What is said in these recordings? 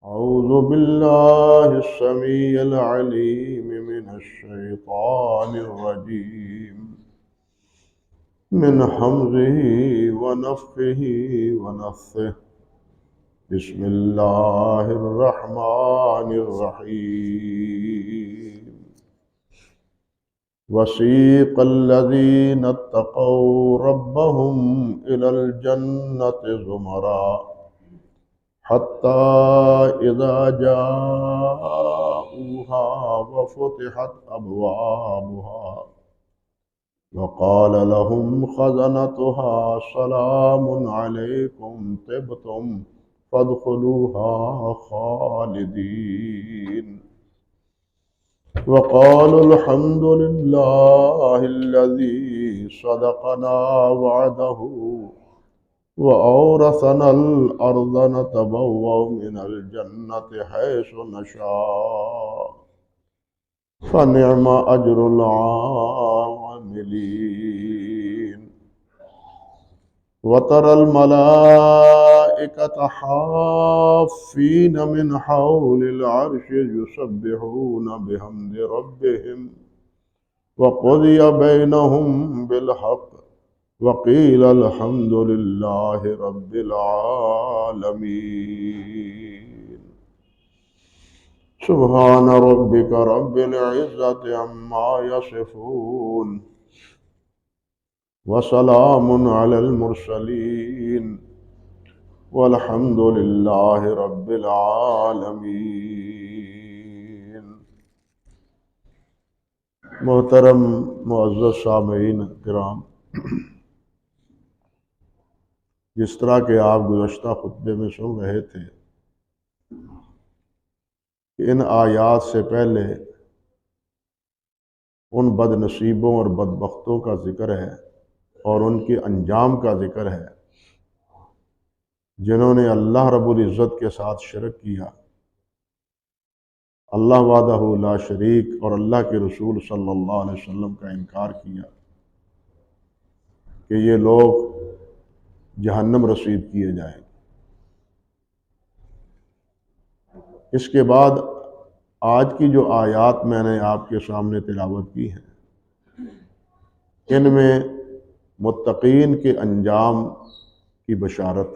أعوذ بالله السميع العليم من الشيطان الرجيم من حمزه ونفخه ونفثه. بسم الله الرحمن الرحيم. وسيق الذين اتقوا ربهم إلى الجنة زمرًا حتى إذا جاءوها وفتحت أبوابها وقال لهم خزنتها سلام عليكم طبتم فادخلوها خالدين وقالوا الحمد لله الذي صدقنا وعده وأورثنا الأرض نتبوأ من الجنة حيث نشاء فنعم أجر العاملين. وترى الملائكة حافين من حول العرش يسبحون بحمد ربهم وقضي بينهم بالحق وقيل الحمد لله رب العالمين. سبحان ربك رب العزة عما يصفون وسلام على المرسلين والحمد لله رب العالمين. محترم معزز سامعین کرام، جس طرح کہ آپ گزشتہ خطبے میں سن رہے تھے کہ ان آیات سے پہلے ان بد نصیبوں اور بدبختوں کا ذکر ہے اور ان کے انجام کا ذکر ہے جنہوں نے اللہ رب العزت کے ساتھ شرک کیا، اللہ وحدہ لا شریک اور اللہ کے رسول صلی اللہ علیہ وسلم کا انکار کیا کہ یہ لوگ جہنم رسید کیے جائیں گے۔ اس کے بعد آج کی جو آیات میں نے آپ کے سامنے تلاوت کی ہیں، ان میں متقین کے انجام کی بشارت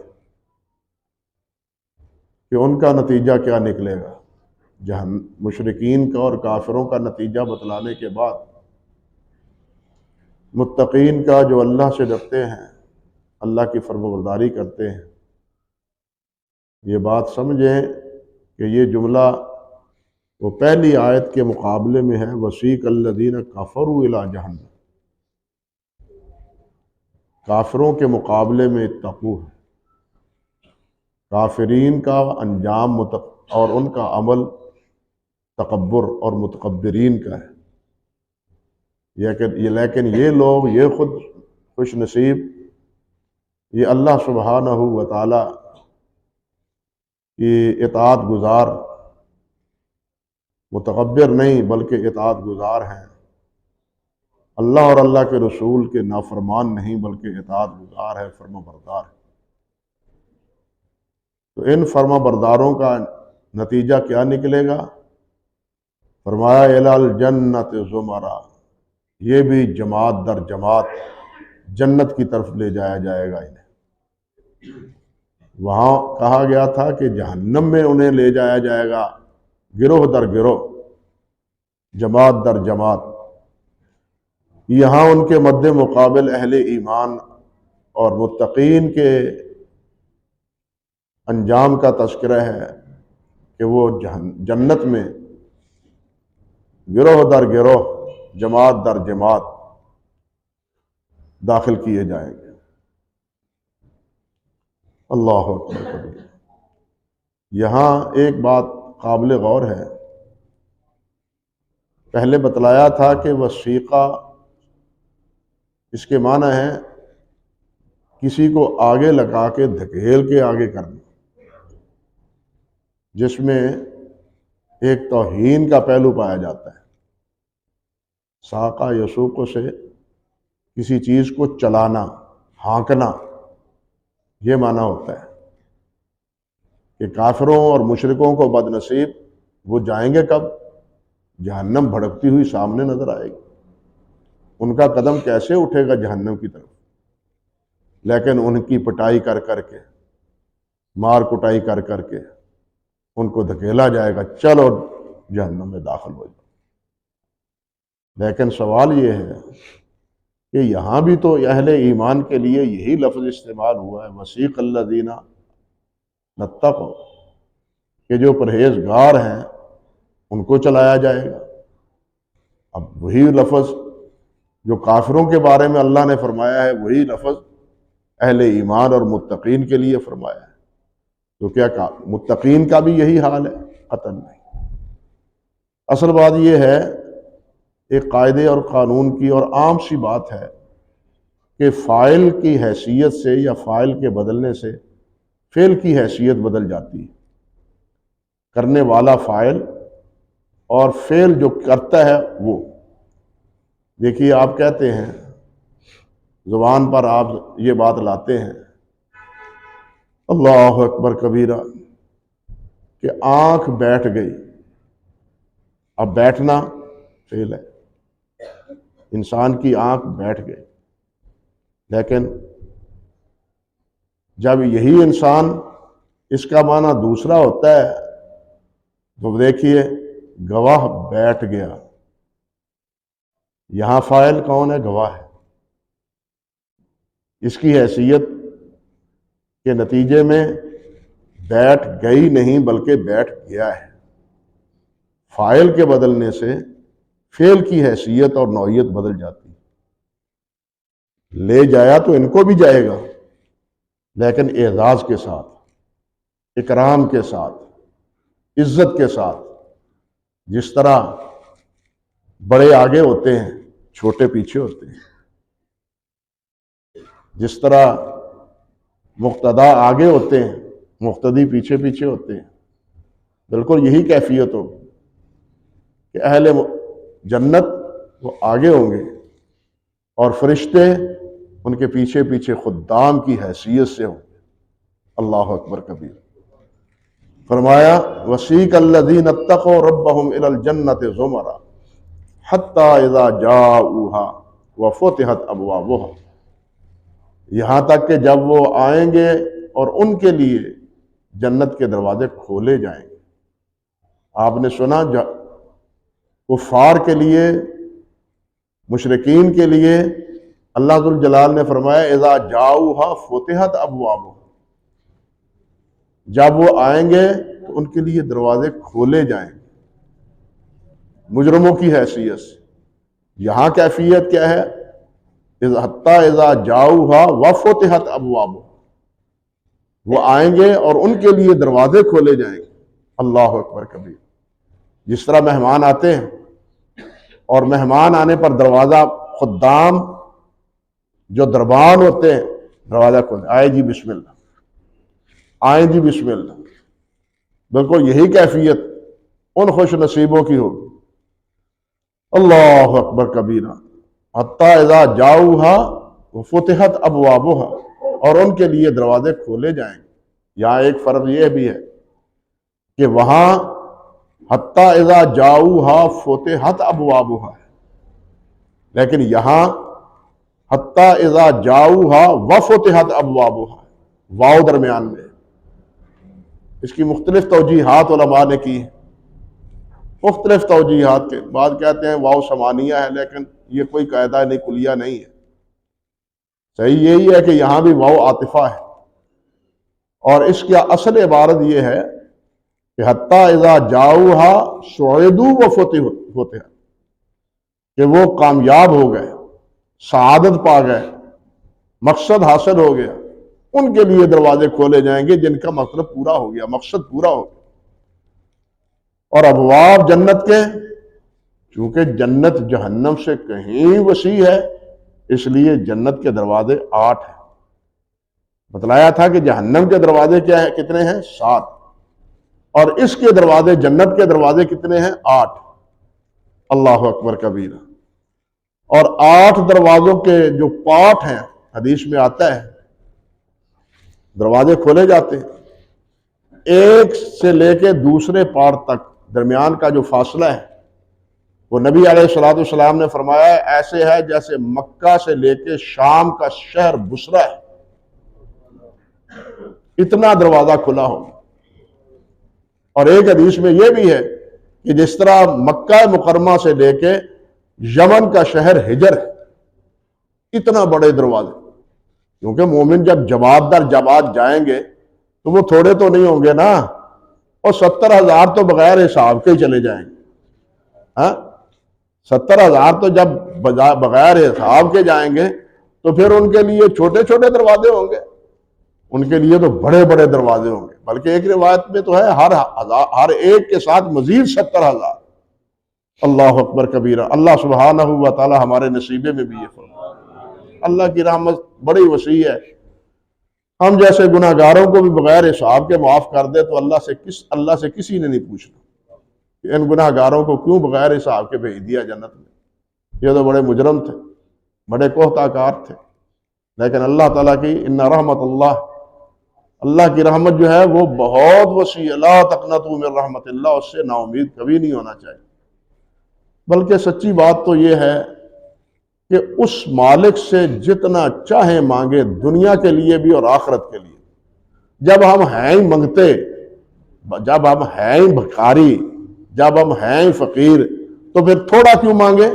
کہ ان کا نتیجہ کیا نکلے گا۔ مشرکین کا اور کافروں کا نتیجہ بتلانے کے بعد متقین کا جو اللہ سے ڈرتے ہیں، اللہ کی فرمانبرداری کرتے ہیں، یہ بات سمجھیں کہ یہ جملہ وہ پہلی آیت کے مقابلے میں ہے، وسیق الذین کفروا الی جہنم، کافروں کے مقابلے میں اتقوا ہے۔ کافرین کا انجام اور ان کا عمل تکبر اور متکبرین کا ہے، لیکن یہ لوگ، یہ خود خوش نصیب، یہ اللہ سبحانہ و تعالی کی اطاعت گزار، متکبر نہیں بلکہ اطاعت گزار ہیں، اللہ اور اللہ کے رسول کے نافرمان نہیں بلکہ اطاعت گزار ہے، فرما بردار ہے۔ تو ان فرما برداروں کا نتیجہ کیا نکلے گا؟ فرمایا الی الجنت زمرا، یہ بھی جماعت در جماعت جنت کی طرف لے جایا جائے گا انہیں۔ وہاں کہا گیا تھا کہ جہنم میں انہیں لے جایا جائے گا گروہ در گروہ، جماعت در جماعت۔ یہاں ان کے مد مقابل اہل ایمان اور متقین کے انجام کا تذکرہ ہے کہ وہ جنت میں گروہ در گروہ، جماعت در جماعت داخل کیے جائیں گے۔ اللہ اکبر کبیر۔ یہاں ایک بات قابل غور ہے، پہلے بتلایا تھا کہ وسیقہ اس کے معنی ہے کسی کو آگے لگا کے دھکیل کے آگے کرنا، جس میں ایک توہین کا پہلو پایا جاتا ہے۔ ساقہ یسوق سے کسی چیز کو چلانا، ہانکنا، یہ معنی ہوتا ہے کہ کافروں اور مشرکوں کو بد نصیب، وہ جائیں گے کب؟ جہنم بھڑکتی ہوئی سامنے نظر آئے گی، ان کا قدم کیسے اٹھے گا جہنم کی طرف؟ لیکن ان کی پٹائی کر کر کے، مار کٹائی کر کر کے ان کو دھکیلا جائے گا، چلو جہنم میں داخل ہو جاؤ۔ لیکن سوال یہ ہے کہ یہاں بھی تو اہل ایمان کے لیے یہی لفظ استعمال ہوا ہے، وسیق الذین اتقوا، کہ جو پرہیزگار ہیں ان کو چلایا جائے گا۔ اب وہی لفظ جو کافروں کے بارے میں اللہ نے فرمایا ہے، وہی لفظ اہل ایمان اور متقین کے لیے فرمایا ہے، تو کیا متقین کا بھی یہی حال ہے؟ قطعاً نہیں۔ اصل بات یہ ہے، ایک قاعدے اور قانون کی اور عام سی بات ہے کہ فاعل کی حیثیت سے یا فاعل کے بدلنے سے فعل کی حیثیت بدل جاتی ہے۔ کرنے والا فاعل اور فعل جو کرتا ہے وہ، دیکھیے آپ کہتے ہیں، زبان پر آپ یہ بات لاتے ہیں اللہ اکبر کبیرہ، کہ آنکھ بیٹھ گئی۔ اب بیٹھنا فعل ہے، انسان کی آنکھ بیٹھ گئی، لیکن جب یہی انسان، اس کا معنی دوسرا ہوتا ہے، تو دیکھیے گواہ بیٹھ گیا، یہاں فاعل کون ہے؟ گواہ ہے۔ اس کی حیثیت کے نتیجے میں بیٹھ گئی نہیں بلکہ بیٹھ گیا ہے۔ فاعل کے بدلنے سے فعل کی حیثیت اور نوعیت بدل جاتی ہے۔ لے جایا تو ان کو بھی جائے گا، لیکن اعزاز کے ساتھ، اکرام کے ساتھ، عزت کے ساتھ۔ جس طرح بڑے آگے ہوتے ہیں، چھوٹے پیچھے ہوتے ہیں، جس طرح مقتدا آگے ہوتے ہیں، مقتدی پیچھے پیچھے ہوتے ہیں، بالکل یہی کیفیت ہو کہ اہل جنت وہ آگے ہوں گے اور فرشتے ان کے پیچھے پیچھے خدام کی حیثیت سے ہوں گے۔ اللہ اکبر کبیر۔ فرمایا وسیق الذین اتقوا ربهم الی الجنۃ زمرا حتی اذا جاؤوها وفتحت ابوابها، یہاں تک کہ جب وہ آئیں گے اور ان کے لیے جنت کے دروازے کھولے جائیں گے۔ آپ نے سنا کفار کے لیے، مشرکین کے لیے اللہ ذوالجلال نے فرمایا اذا جاؤوها فتحت ابوابها، جب وہ آئیں گے تو ان کے لیے دروازے کھولے جائیں گے مجرموں کی حیثیت سے۔ یہاں کیفیت کیا ہے؟ حتی اذا جاؤوها وفتحت ابوابها، وہ آئیں گے اور ان کے لیے دروازے کھولے جائیں گے۔ اللہ اکبر کبیر۔ جس طرح مہمان آتے ہیں اور مہمان آنے پر دروازہ، خدام جو دربان ہوتے ہیں دروازہ کھولتے، آئے جی بسم اللہ، آئیں جی بسم اللہ۔ بالکل یہی کیفیت ان خوش نصیبوں کی ہوگی۔ اللہ اکبر کبیرہ۔ حتی اذا جاؤوها وفتحت ابوابها، اور ان کے لیے دروازے کھولے جائیں گے۔ یہاں ایک فرق یہ بھی ہے کہ وہاں حتی اذا جاؤوها فتحت ابوابها، لیکن یہاں حتی اذا جاؤوها وفتحت ابوابها، واو درمیان میں۔ اس کی مختلف توجیحات علماء نے کی ہیں، مختلف توجیحات کے بعد کہتے ہیں واو سمانیہ ہے، لیکن یہ کوئی قاعدہ نہیں، کلیہ نہیں ہے۔ صحیح یہی ہے کہ یہاں بھی واو عاطفہ ہے، اور اس کی اصل عبارت یہ ہے کہ حتی اذا جاؤوها سعدوا وفتحت، کہ وہ کامیاب ہو گئے، سعادت پا گئے، مقصد حاصل ہو گیا، ان کے لیے دروازے کھولے جائیں گے جن کا مطلب پورا ہو گیا، مقصد پورا ہو گیا۔ اور ابواب جنت کے، چونکہ جنت جہنم سے کہیں وسیع ہے، اس لیے جنت کے دروازے 8 ہیں۔ بتلایا تھا کہ جہنم کے دروازے کیا ہے، کتنے ہیں؟ 7، اور اس کے دروازے، جنت کے دروازے کتنے ہیں؟ 8۔ اللہ اکبر کبیرہ۔ اور 8 دروازوں کے جو پارٹ ہیں، حدیث میں آتا ہے دروازے کھولے جاتے ہیں، ایک سے لے کے دوسرے پار تک درمیان کا جو فاصلہ ہے وہ نبی علیہ الصلوۃ والسلام نے فرمایا ہے ایسے ہے جیسے مکہ سے لے کے شام کا شہر بصرہ ہے، اتنا دروازہ کھلا ہو۔ اور ایک حدیث میں یہ بھی ہے کہ جس طرح مکہ مکرمہ سے لے کے یمن کا شہر ہجر ہے، اتنا بڑے دروازے، کیونکہ مومن جب جماعت در جماعت جائیں گے تو وہ تھوڑے تو نہیں ہوں گے نا، اور 70,000 تو بغیر حساب کے ہی چلے جائیں گے۔ ہاں 70,000 تو جب بغیر حساب کے جائیں گے تو پھر ان کے لیے چھوٹے چھوٹے دروازے ہوں گے، ان کے لیے تو بڑے بڑے دروازے ہوں گے۔ بلکہ ایک روایت میں تو ہے ہر ایک کے ساتھ مزید 70,000۔ اللہ اکبر کبیرہ۔ اللہ سبحانہ و تعالی ہمارے نصیبے میں بھی یہ فرمائے۔ اللہ کی رحمت بڑی وسیع ہے، ہم جیسے گناہ گاروں کو بھی بغیر حساب کے معاف کر دے تو اللہ سے کسی نے نہیں پوچھنا کہ ان گناہ گاروں کو کیوں بغیر حساب کے بھیج دیا جنت میں، یہ تو بڑے مجرم تھے، بڑے کوہتا کار تھے۔ لیکن اللہ تعالیٰ کی ان رحمت اللہ کی رحمت جو ہے وہ بہت وسیع ہے۔ لا تقنطوا من رحمت اللہ، اس سے نا امید کبھی نہیں ہونا چاہیے۔ بلکہ سچی بات تو یہ ہے کہ اس مالک سے جتنا چاہیں مانگے، دنیا کے لیے بھی اور آخرت کے لیے۔ جب ہم ہیں ہی منگتے، جب ہم ہیں ہی بھکاری، جب ہم ہیں ہی فقیر، تو پھر تھوڑا کیوں مانگے؟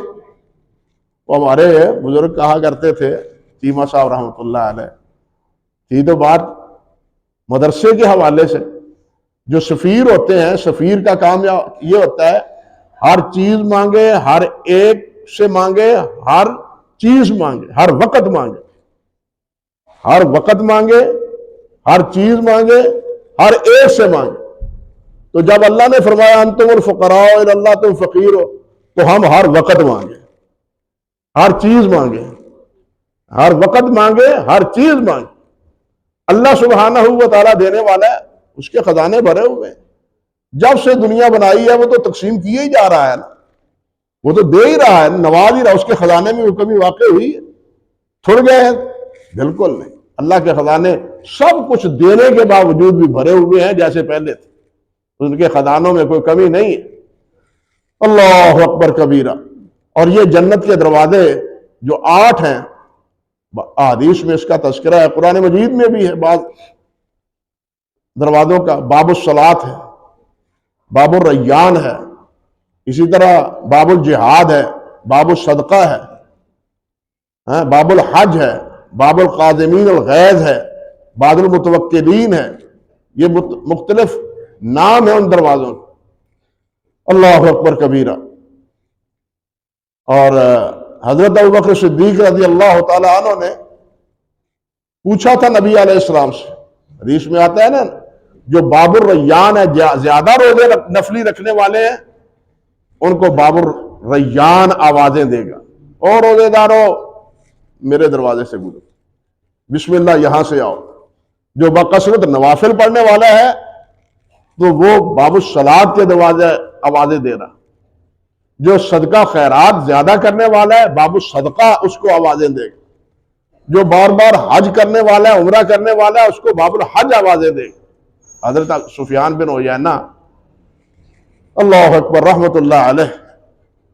وہ ہمارے بزرگ کہا کرتے تھے، چیمہ صاحب رحمۃ اللہ علیہ، تھی تو بات مدرسے کے حوالے سے، جو سفیر ہوتے ہیں، سفیر کا کام یہ ہوتا ہے ہر چیز مانگے، ہر ایک سے مانگے، ہر چیز مانگے، ہر وقت مانگے، ہر وقت مانگے، ہر چیز مانگے، ہر ایک سے مانگے۔ تو جب اللہ نے فرمایا انتم الفقراء الی اللہ، تم فقیر ہو، تو ہم ہر وقت مانگے، ہر چیز مانگے، ہر وقت مانگے، ہر چیز مانگے۔ اللہ سبحانہ و تعالیٰ دینے والا ہے، اس کے خزانے بھرے ہوئے ہیں۔ جب سے دنیا بنائی ہے وہ تو تقسیم کیے ہی جا رہا ہے نا، وہ تو دے ہی رہا ہے، نواز ہی رہا۔ اس کے خزانے میں وہ کمی واقع ہوئی ہے؟ تھڑ گئے ہیں؟ بالکل نہیں۔ اللہ کے خزانے سب کچھ دینے کے باوجود بھی بھرے ہوئے ہیں جیسے پہلے تھے، ان کے خزانوں میں کوئی کمی نہیں ہے۔ اللہ اکبر کبیرہ۔ اور یہ جنت کے دروازے جو 8 ہیں، حدیث میں اس کا تذکرہ ہے، قرآن مجید میں بھی ہے۔ بعض دروازوں کا باب الصلاۃ ہے، باب الریان ہے، اسی طرح باب الجہاد ہے، باب الصدقہ ہے، باب الحج ہے، باب القاظمین الغیظ ہے، باب المتوکلین ہے۔ یہ مختلف نام ہیں ان دروازوں کے۔ اللہ اکبر کبیرہ۔ اور حضرت ابوبکر صدیق رضی اللہ تعالی عنہ نے پوچھا تھا نبی علیہ السلام سے، حدیث میں آتا ہے نا، جو باب الریان ہے، زیادہ روزے نفلی رکھنے والے ہیں، ان کو باب الریان آوازیں دے گا، اور روزے دارو میرے دروازے سے گزرو، بسم اللہ یہاں سے آؤ۔ جو بکثرت نوافل پڑھنے والا ہے تو وہ باب الصلاۃ کے دروازے آوازیں دے رہا۔ جو صدقہ خیرات زیادہ کرنے والا ہے، باب الصدقہ، اس کو آوازیں دے گا۔ جو بار بار حج کرنے والا ہے، عمرہ کرنے والا ہے، اس کو باب الحج آوازیں دے گا۔ حضرت سفیان بن عیینہ اللہ اکبر رحمت اللہ علیہ،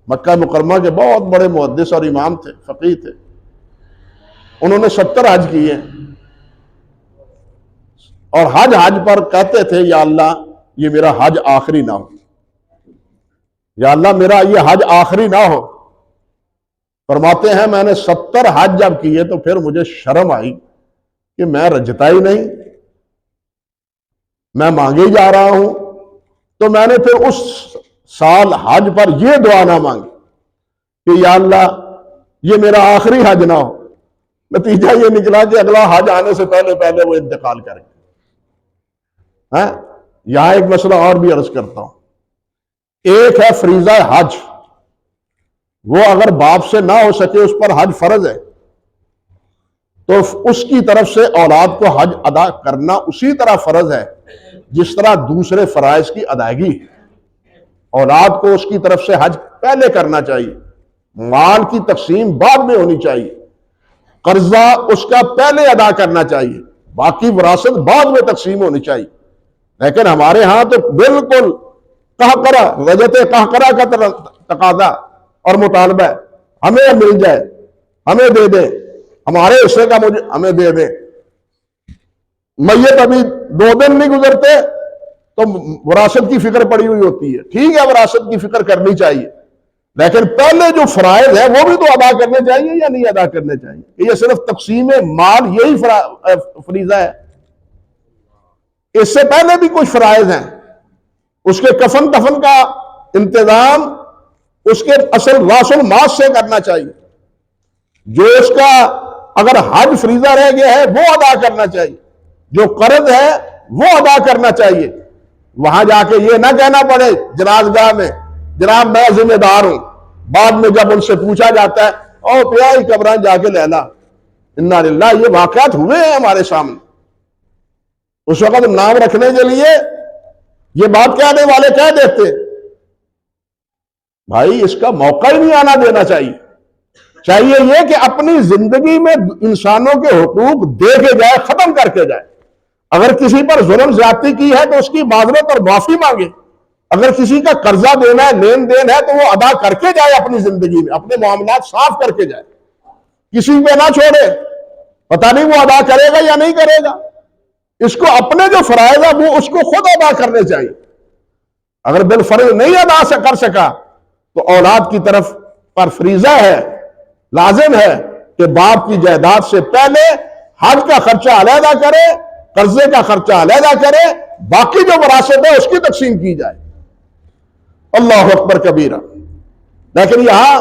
مکہ مکرمہ کے بہت بڑے محدث اور امام تھے، فقیہ تھے۔ انہوں نے 70 حج کیے، اور حج پر کہتے تھے یا اللہ یہ میرا حج آخری نہ ہو، یا اللہ میرا یہ حج آخری نہ ہو۔ فرماتے ہیں میں نے 70 حج جب کیے تو پھر مجھے شرم آئی کہ میں رجتا ہی نہیں، میں مانگے جا رہا ہوں۔ تو میں نے پھر اس سال حج پر یہ دعا نہ مانگی کہ یا اللہ یہ میرا آخری حج نہ ہو۔ نتیجہ یہ نکلا کہ اگلا حج آنے سے پہلے پہلے وہ انتقال کریں۔ یہاں ایک مسئلہ اور بھی عرض کرتا ہوں۔ ایک ہے فریضہ حج، وہ اگر باپ سے نہ ہو سکے اس پر حج فرض ہے، تو اس کی طرف سے اولاد کو حج ادا کرنا اسی طرح فرض ہے جس طرح دوسرے فرائض کی ادائیگی ہے۔ اولاد کو اس کی طرف سے حج پہلے کرنا چاہیے، مال کی تقسیم بعد میں ہونی چاہیے، قرضہ اس کا پہلے ادا کرنا چاہیے، باقی وراثت بعد میں تقسیم ہونی چاہیے۔ لیکن ہمارے ہاں تو بالکل قہقرہ، رجت قہقرہ کا تقاضا اور مطالبہ ہے، ہمیں مل جائے، ہمیں دے دے، ہمارے حصے کا ہمیں دے دے۔ میت ابھی 2 دن نہیں گزرتے تو وراثت کی فکر پڑی ہوئی ہوتی ہے۔ ٹھیک ہے، وراثت کی فکر کرنی چاہیے، لیکن پہلے جو فرائض ہیں وہ بھی تو ادا کرنے چاہیے یا نہیں ادا کرنے چاہیے؟ یہ صرف تقسیم مال یہی فریضہ ہے؟ اس سے پہلے بھی کچھ فرائض ہیں۔ اس کے کفن کا انتظام اس کے اصل راس المال سے کرنا چاہیے۔ جو اس کا اگر حج فریضہ رہ گیا ہے وہ ادا کرنا چاہیے، جو قرض ہے وہ ادا کرنا چاہیے۔ وہاں جا کے یہ نہ کہنا پڑے جنازگاہ میں جناب میں ذمہ دار ہوں، بعد میں جب ان سے پوچھا جاتا ہے او پیائی قبران جا کے لینا، انا للہ، یہ واقعات ہوئے ہیں ہمارے سامنے۔ اس وقت نام رکھنے کے لیے یہ بات کہنے والے کہہ دیتے، بھائی اس کا موقع ہی نہیں آنا دینا چاہیے۔ چاہیے یہ کہ اپنی زندگی میں انسانوں کے حقوق دے کے جائے، ختم کر کے جائے۔ اگر کسی پر ظلم زیادتی کی ہے تو اس کی معذرت اور معافی مانگے، اگر کسی کا قرضہ دینا ہے، لین دین ہے، تو وہ ادا کر کے جائے، اپنی زندگی میں اپنے معاملات صاف کر کے جائے، کسی پہ نہ چھوڑے۔ پتہ نہیں وہ ادا کرے گا یا نہیں کرے گا، اس کو اپنے جو فرائض ہے وہ اس کو خود ادا کرنے چاہیے۔ اگر بالفرض نہیں ادا کر سکا تو اولاد کی طرف پر فریضہ ہے، لازم ہے کہ باپ کی جائیداد سے پہلے حج کا خرچہ علیحدہ کرے، قرضے کا خرچہ علیحدہ کرے، باقی جو وراثت ہے اس کی تقسیم کی جائے۔ اللہ اکبر کبیرہ۔ لیکن یہاں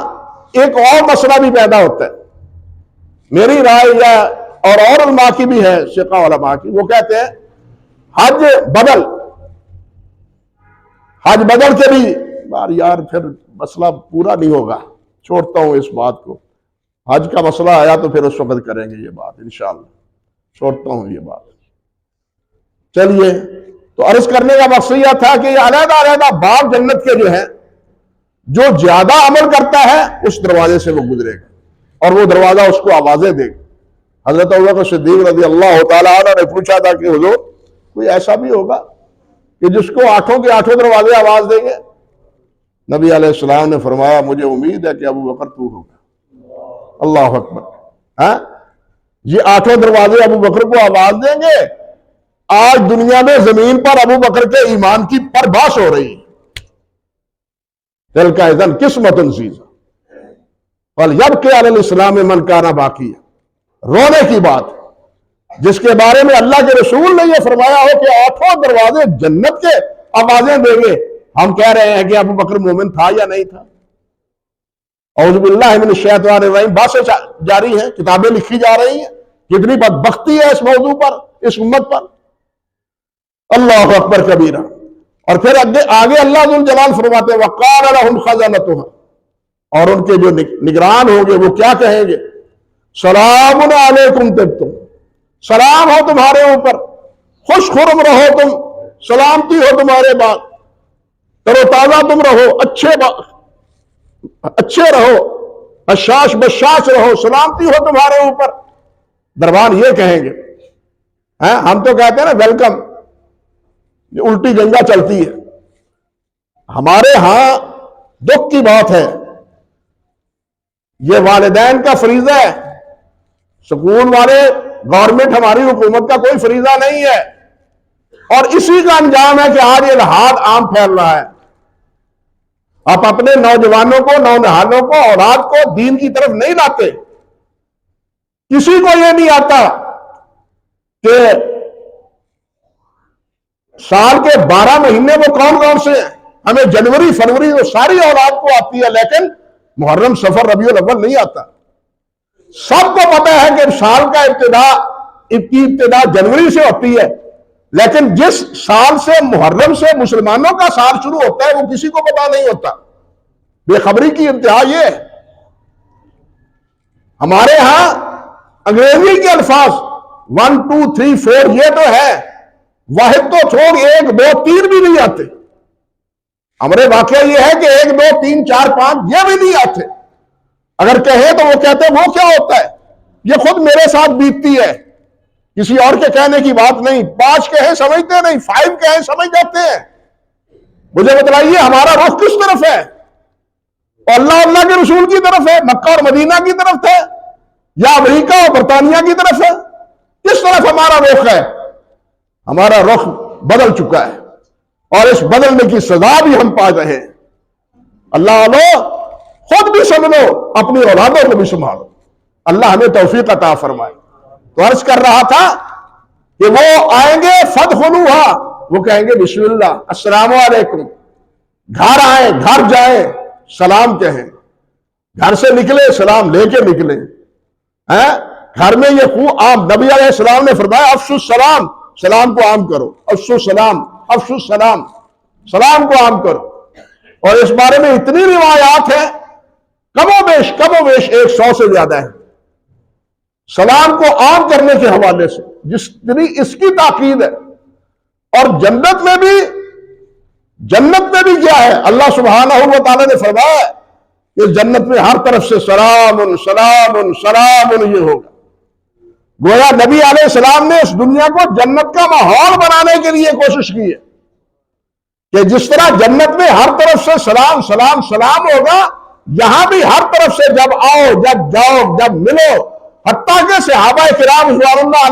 ایک اور مسئلہ بھی پیدا ہوتا ہے، میری رائے یا اور علماء کی بھی ہے، شیخہ علماء کی، وہ کہتے ہیں حج بدل کے بھی یار پھر مسئلہ پورا نہیں ہوگا، چھوڑتا ہوں اس بات کو۔ حج کا مسئلہ آیا تو پھر اس وقت کریں گے یہ بات انشاءاللہ، چھوڑتا ہوں یہ بات۔ چلیے، تو عرض کرنے کا مقصد یہ تھا کہ یہ علیحدہ باب جنت کے جو ہیں، جو زیادہ عمل کرتا ہے اس دروازے سے وہ گزرے گا اور وہ دروازہ اس کو آوازیں دے گا۔ حضرت ابوبکر صدیق رضی اللہ تعالیٰ عنہ نے پوچھا تھا کہ حضور کوئی ایسا بھی ہوگا کہ جس کو 8 کے 8 دروازے آواز دیں گے؟ نبی علیہ السلام نے فرمایا مجھے امید ہے کہ ابوبکر تو ہوگا۔ اللہ اکبر۔ یہ 8 دروازے ابوبکر کو آواز دیں گے۔ آج دنیا میں زمین پر ابوبکر کے ایمان کی پربھاش ہو رہی ہے۔ دل کا اذن قسمت عزیزہ فلیبکی علی الاسلام من کان باقی، رونے کی بات جس کے بارے میں اللہ کے رسول نے یہ فرمایا ہو کہ 8 دروازے جنت کے آوازیں دیں گے۔ ہم کہہ رہے ہیں کہ ابوبکر مومن تھا یا نہیں تھا؟ اعوذ باللہ من الشیطان الرجیم۔ باتیں جاری ہیں، کتابیں لکھی جا رہی ہیں، کتنی بدبختی ہے اس موضوع پر، اس امت پر۔ اللہ اکبر کبیرہ۔ اور پھر آگے اللہ ذو الجلال فرماتے ہیں وَقَالَ لَهُمْ خَزَنَتُهَا، اور ان کے جو نگران ہوں گے وہ کیا کہیں گے؟ سلام علیکم طبتم، سلام ہو تمہارے اوپر، خوش خرم رہو تم، سلامتی ہو تمہارے بعد، تر و تازہ تم رہو، اچھے رہو، بشاش رہو، سلامتی ہو تمہارے اوپر۔ دربان یہ کہیں گے۔ ہم تو کہتے ہیں نا ویلکم، یہ الٹی گنگا چلتی ہے۔ ہمارے ہاں دکھ کی بات ہے، یہ والدین کا فریضہ ہے، سکول والے گورنمنٹ ہماری حکومت کا کوئی فریضہ نہیں ہے، اور اسی کا انجام ہے کہ آج الحاد عام پھیل رہا ہے۔ آپ اپنے نوجوانوں کو، نونہالوں کو، اولاد کو دین کی طرف نہیں لاتے۔ کسی کو یہ نہیں آتا کہ سال کے 12 مہینے وہ کون سے ہیں۔ ہمیں جنوری فروری وہ ساری اولاد کو آتی ہے، لیکن محرم صفر ربیع الاول نہیں آتا۔ سب کو پتا ہے کہ سال کا ابتدا جنوری سے ہوتی ہے، لیکن جس سال سے محرم سے مسلمانوں کا سال شروع ہوتا ہے وہ کسی کو پتا نہیں ہوتا۔ بے خبری کی انتہا یہ ہے۔ ہمارے ہاں انگریزی کے الفاظ 1 2 3 4 یہ تو ہے، واحد تو چھوڑ 1 2 3 بھی نہیں آتے۔ ہمارے واقعہ یہ ہے کہ 1 2 3 4 5 یہ بھی نہیں آتے۔ اگر کہیں تو وہ کہتے ہیں وہ کیا ہوتا ہے، یہ خود میرے ساتھ بیتتی ہے، کسی اور کے کہنے کی بات نہیں. 5 کہیں سمجھتے نہیں, 5 کہیں سمجھ جاتے ہیں. مجھے بتلائیے ہمارا رخ کس طرف ہے؟ اللہ کے رسول کی طرف ہے, مکہ اور مدینہ کی طرف ہے, یا امریکہ اور برطانیہ کی طرف ہے؟ کس طرف ہمارا رخ ہے؟ ہمارا رخ بدل چکا ہے, اور اس بدلنے کی سزا بھی ہم پا رہے ہیں. اللہ والو خود بھی سنبھلو, اپنی اولادوں کو بھی سنبھالو. اللہ ہمیں توفیق عطا فرمائے. تو عرض کر رہا تھا کہ وہ آئیں گے فدخلوہا, وہ کہیں گے بسم اللہ, السلام علیکم. گھر آئیں, گھر جائیں, سلام کہیں. گھر سے نکلے سلام لے کے نکلے. گھر میں یہ خوب عام, نبی علیہ السلام نے فرمایا افشوا السلام, سلام کو عام کرو. افشوا السلام, افشوا السلام, سلام کو عام کرو. اور اس بارے میں اتنی روایات ہیں, کم و بیش 100 سے زیادہ ہے سلام کو عام کرنے کے حوالے سے, جتنی اس کی تاکید ہے. اور جنت میں بھی کیا ہے؟ اللہ سبحانہ و تعالیٰ نے فرمایا کہ جنت میں ہر طرف سے سلام سلام سلام یہ ہوگا. گویا نبی علیہ السلام نے اس دنیا کو جنت کا ماحول بنانے کے لیے کوشش کی ہے کہ جس طرح جنت میں ہر طرف سے سلام سلام سلام ہوگا, یہاں بھی ہر طرف سے جب آؤ, جب جاؤ, جب ملو, حتیٰ کہ صحابہ کرام رضوان اللہ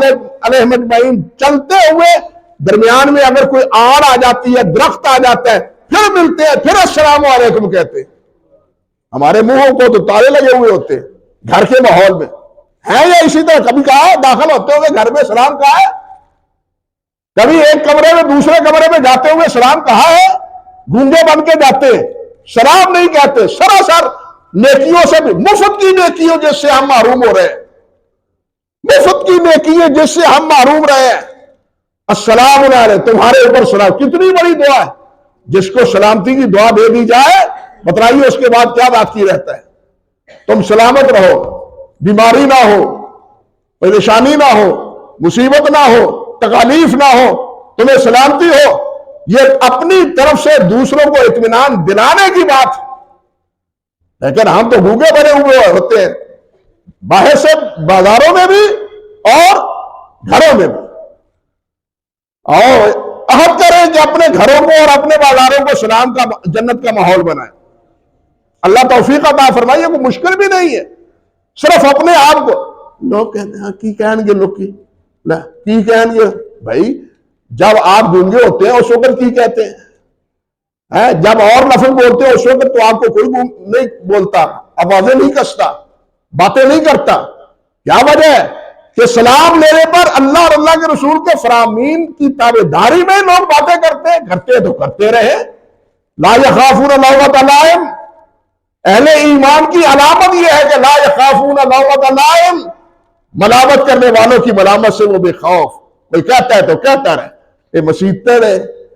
علیہم اجمعین چلتے ہوئے درمیان میں اگر کوئی آڑ آ جاتی ہے, درخت آ جاتا ہے, پھر ملتے ہیں, پھر السلام علیکم کہتے ہیں. ہمارے منہوں کو تو تالے لگے ہوئے ہوتے گھر کے ماحول میں ہیں, یا اسی طرح کبھی کہا ہے داخل ہوتے ہوئے گھر میں سلام کہا ہے؟ کبھی ایک کمرے میں دوسرے کمرے میں جاتے ہوئے سلام کہا ہے؟ گونگے بن کے جاتے ہیں, سلام نہیں کہتے. سراسر نیکیوں سے بھی, مفت کی نیکیوں جس سے ہم محروم ہو رہے ہیں, مفت کی نیکیوں جس سے ہم محروم رہے ہیں. السلام علیکم, تمہارے اوپر سلام. کتنی بڑی دعا ہے. جس کو سلامتی کی دعا دے دی جائے, بتائیے اس کے بعد کیا باقی رہتا ہے؟ تم سلامت رہو, بیماری نہ ہو, پریشانی نہ ہو, مصیبت نہ ہو, تکالیف نہ ہو, تمہیں سلامتی ہو. یہ اپنی طرف سے دوسروں کو اطمینان دلانے کی بات. لیکن ہم تو بھوکے بنے ہوئے ہوتے ہیں, باہر سے بازاروں میں بھی اور گھروں میں بھی. اور عہد کریں کہ اپنے گھروں کو اور اپنے بازاروں کو سلام کا, جنت کا ماحول بنائیں. اللہ توفیق عطا فرمائے. کوئی مشکل بھی نہیں ہے, صرف اپنے آپ کو. لوگ کہتے ہیں کی کہیں گے, لوگ کی کہیں گے. بھائی جب آپ گونگے ہوتے ہیں اس وقت کی کہتے ہیں؟ جب اور لفظ بولتے ہیں اس وقت تو آپ کو کوئی نہیں بولتا, آوازیں نہیں کستا, باتیں نہیں کرتا. کیا وجہ ہے؟ کہ سلام لینے پر اللہ اور اللہ کے رسول کے فرامین کی تابعداری میں لوگ باتیں کرتے تو کرتے رہے. لا یخافون لومۃ لائم, اہل ایمان کی علامت یہ ہے کہ لا یخافون لومۃ لائم, ملامت کرنے والوں کی ملامت سے وہ بے خوف. کوئی کہتا ہے تو کہتا رہے, یہ مسیطر ہے,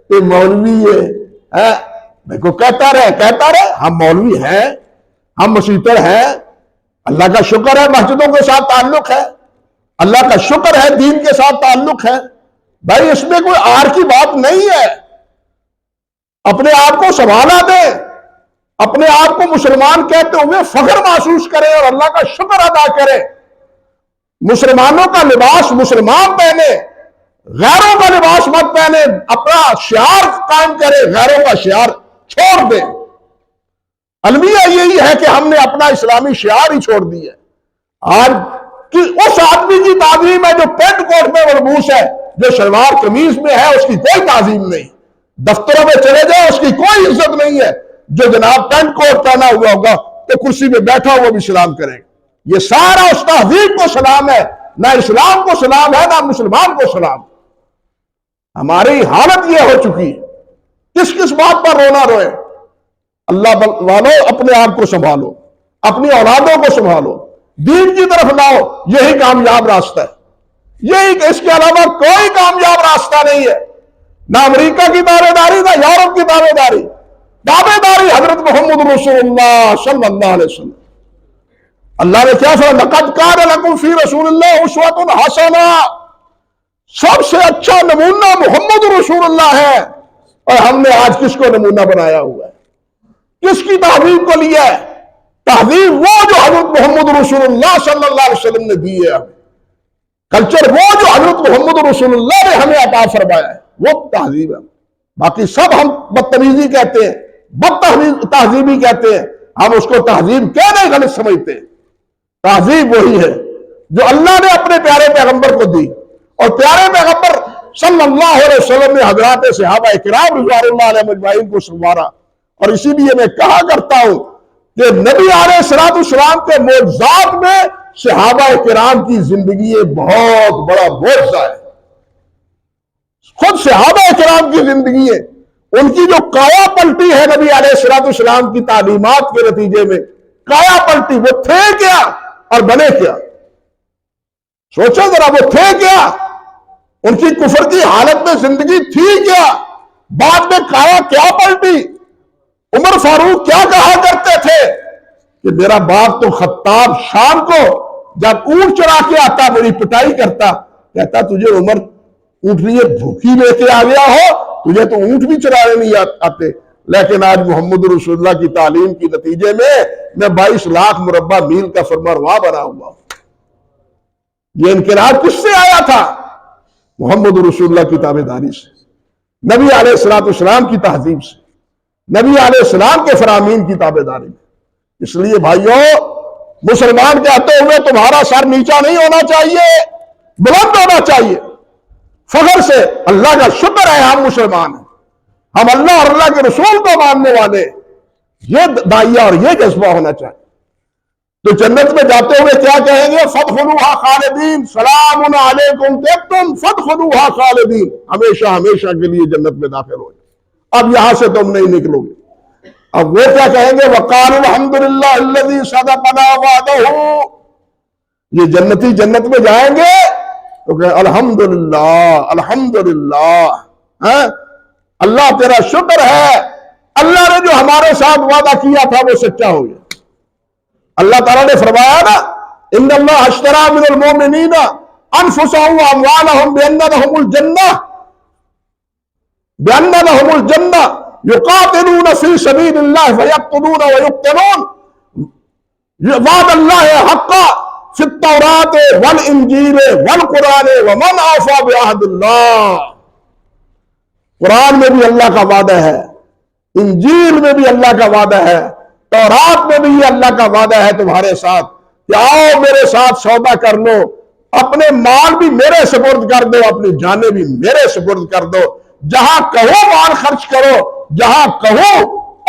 یہ مولوی ہے, کو کہتا رہے. ہم مولوی ہیں, ہم مسیطر ہیں, اللہ کا شکر ہے مسجدوں کے ساتھ تعلق ہے, اللہ کا شکر ہے دین کے ساتھ تعلق ہے. بھائی اس میں کوئی آر کی بات نہیں ہے. اپنے آپ کو سنبھالا دیں, اپنے آپ کو مسلمان کہتے ہوئے فخر محسوس کریں اور اللہ کا شکر ادا کریں. مسلمانوں کا لباس مسلمان پہنے, غیروں کا لباس مت پہنے. اپنا شعار قائم کرے, غیروں کا شعار چھوڑ دے. المیہ یہی ہے کہ ہم نے اپنا اسلامی شعار ہی چھوڑ دیا. آج کہ اس آدمی کی تعظیم ہے جو پینٹ کوٹ میں ملبوس ہے, جو شلوار قمیض میں ہے اس کی کوئی تعظیم نہیں. دفتروں میں چلے جائے اس کی کوئی عزت نہیں ہے. جو جناب پینٹ کوٹ پہنا ہوا ہوگا تو کرسی میں بیٹھا ہوا بھی سلام کرے. یہ سارا اس تہذیب کو سلام ہے, نہ اسلام کو سلام ہے نہ مسلمان کو سلام. ہماری حالت یہ ہو چکی, کس بات پر رونا روئے. اللہ والو اپنے آپ کو سنبھالو, اپنی اولادوں کو سنبھالو, دین کی طرف لاؤ. یہی کامیاب راستہ ہے, یہی, اس کے علاوہ کوئی کامیاب راستہ نہیں ہے. نہ امریکہ کی دعوے داری, نہ یورپ کی دعوے داری. دعوے داری حضرت محمد رسول اللہ صلی اللہ علیہ وسلم. اللہ نے کیا فرمایا؟ لقد کان لکم فی رسول اللہ اسوۃ حسنہ, سب سے اچھا نمونہ محمد رسول اللہ ہے. اور ہم نے آج کس کو نمونہ بنایا ہوا ہے؟ کس کی تہذیب کو لیا ہے؟ تہذیب وہ جو حضرت محمد رسول اللہ صلی اللہ علیہ وسلم نے دی ہے. کلچر وہ جو حضرت محمد رسول اللہ نے ہمیں عطا فرمایا ہے وہ تہذیب ہے. باقی سب ہم بدتمیزی کہتے ہیں, تہذیبی کہتے ہیں, ہم اس کو تہذیب کہنے غلط سمجھتے ہیں. تہذیب وہی ہے جو اللہ نے اپنے پیارے پیغمبر کو دی, اور پیارے پیغمبر صلی اللہ علیہ وسلم نے حضرات صحابہ کرام رضوان اللہ علیہ مجمعین کو سنوارا. اور اسی لیے میں کہا کرتا ہوں کہ نبی علیہ الصلوۃ والسلام کے معجزات میں صحابہ کرام کی زندگی بہت بڑا معجزہ ہے. خود صحابہ کرام کی زندگی ہے, ان کی جو کایا پلٹی ہے نبی علیہ الصلوۃ والسلام کی تعلیمات کے نتیجے میں, کایا پلٹی, وہ تھے کیا اور بنے کیا؟ سوچو ذرا, وہ تھے کیا, ان کی کفر کی حالت میں زندگی تھی کیا, بعد میں کایا کیا پلٹی. عمر فاروق کیا کہا کرتے تھے کہ میرا باپ تو خطاب شام کو جب اونٹ چرا کے آتا میری پٹائی کرتا, کہتا تجھے عمر اونٹ لیے بھوکی لے کے آ گیا ہو, تجھے تو اونٹ بھی چرانے نہیں آتے. لیکن آج محمد رسول اللہ کی تعلیم کی نتیجے میں 22 لاکھ مربع میل کا فرمانروا بنا ہوا. یہ انقلاب کس سے آیا تھا؟ محمد رسول اللہ کی تابعداری سے, نبی علیہ الصلوۃ والسلام کی تہذیب سے, نبی علیہ السلام کے فرامین کی تابعداری میں. اس لیے بھائیوں, مسلمان کہتے ہوئے تمہارا سر نیچا نہیں ہونا چاہیے, بلند ہونا چاہیے. فخر سے اللہ کا شکر ہے ہم مسلمان ہیں, ہم اللہ اور اللہ کے رسول کو ماننے والے, یہ داعیہ اور یہ جذبہ ہونا چاہیے. تو جنت میں جاتے ہوئے کیا کہیں گے؟ فادخلوها خالدین, سلام علیکم طبتم فادخلوها خالدین, ہمیشہ ہمیشہ کے لیے جنت میں داخل ہو جائے, اب یہاں سے تم نہیں نکلو گے. اب وہ کیا کہیں گے؟ وقالوا الحمدللہ الذی صدقنا وعدہ, یہ جنتی جنت میں جائیں گے تو کہ الحمدللہ الحمدللہ, اللہ تیرا شکر ہے, اللہ نے جو ہمارے ساتھ وعدہ کیا تھا وہ سچا ہو گیا. اللہ تعالیٰ نے فرمایا نا, ان اللہ اشترى من المؤمنین انفسهم واموالهم بان لهم الجنہ یقاتلون فی سبیل اللہ فیقتلون ویقتلون وعد اللہ حقا فی التوراۃ والانجیل والقرآن ومن اوفی بعہد اللہ. قرآن میں بھی اللہ کا وعدہ ہے, انجیل میں بھی اللہ کا وعدہ ہے, تورات میں بھی یہ اللہ کا وعدہ ہے تمہارے ساتھ کہ آؤ میرے ساتھ سودا کر لو, اپنے مال بھی میرے سپرد کر دو, اپنی جانیں بھی میرے سپرد کر دو, جہاں کہو مال خرچ کرو, جہاں کہو